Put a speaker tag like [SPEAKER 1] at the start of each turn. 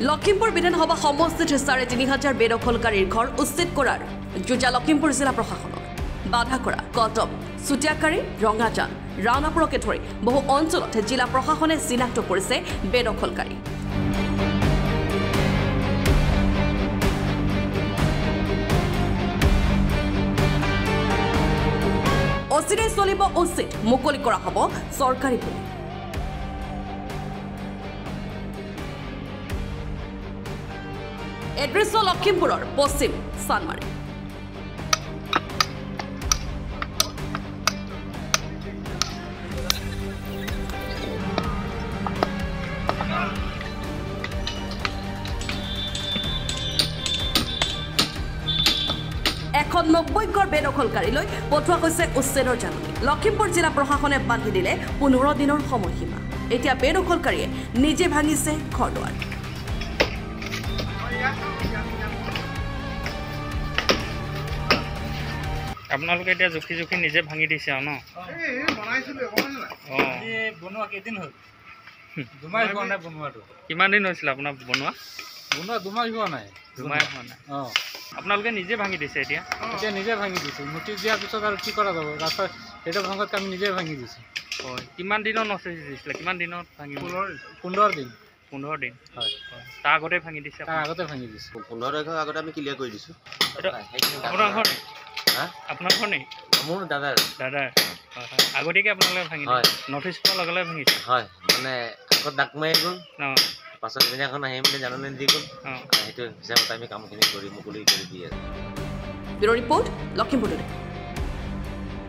[SPEAKER 1] লখিমপুৰ বিধানসভা সমষ্টিত ৩,৫০০ বেদখলকাৰীৰ ঘৰ উচ্ছেদ কৰাৰ যুঁজা লখিমপুৰ জিলা প্ৰশাসনৰ বাধা কৰা কটম চুটিয়াকাৰী ৰঙাজান ৰাওনাপুৰকে ধৰি বহু অঞ্চলত জিলা প্ৰশাসনে চিনাক্ত কৰিছে বেদখলকাৰী অচিৰে চলিব উচ্ছেদ মুকলি কৰা হ'ব চৰকাৰী ভূমি এড্ৰেছ লখিমপুৰৰ পশ্চিম চানমাৰী এখন ৯০ ঘৰ বেদখলকাৰীলৈ পঠোৱা হৈছে উচ্ছেদৰ জাননী লখিমপুৰ জিলা প্ৰশাসনে বান্ধি দিলে ১৫ দিনৰ সময়সীমা এতিয়া বেদখলকাৰীয়ে নিজে ভাঙিছে ঘৰদুৱাৰ
[SPEAKER 2] আপোনালোকে এতিয়া জুখি নিজে ভাঙি দিছে ন
[SPEAKER 3] বনোৱা কেইদিন হ'ল দুমাহ হোৱা নাই বনোৱাটো
[SPEAKER 2] কিমান দিন হৈছিল আপোনাৰ বনোৱা
[SPEAKER 3] দুমাহ হোৱা নাই
[SPEAKER 2] আপোনালোকে নিজে ভাঙি দিছে এতিয়া
[SPEAKER 3] নিজে ভাঙি দিছে নটিচ দিয়াৰ পিছত আৰু কি কৰা যাব ৰাস্তা সেইটো ভাঙত আমি নিজে ভাঙি দিছোঁ
[SPEAKER 2] হয় কিমান দিনত নটিচ দিছিলে কিমান দিনত ভাঙি
[SPEAKER 3] 15 দিন
[SPEAKER 2] 15 দিন
[SPEAKER 3] হয়
[SPEAKER 2] তাৰ আগতে ভাঙি দিছে
[SPEAKER 3] তাৰ আগতে ভাঙি দিছোঁ
[SPEAKER 4] 15 তাৰিখৰ আগতে আমি ক্লিয়াৰ কৰি দিছোঁ
[SPEAKER 2] আপোনাৰ ঘৰ নেকি আপোনাৰ ঘৰ নেকি
[SPEAKER 4] মোৰ দাদাৰ
[SPEAKER 2] আগতীয়াকৈ আপোনালোকে ভাঙি
[SPEAKER 4] হয়
[SPEAKER 2] নটিচ পোৱাৰ লগে লগে ভাঙিছে
[SPEAKER 4] হয় মানে আগত ডাক মাৰি গ'ল
[SPEAKER 2] অঁ
[SPEAKER 4] পাছত দিনাখন আহি মেলি জাননী দি গ'ল সেইটো হিচাপত আমি কামখিনি কৰি মুকলি কৰি দি আছোঁ
[SPEAKER 1] ব্যুৰ ৰিপৰ্ট লখিমপুৰ টুডে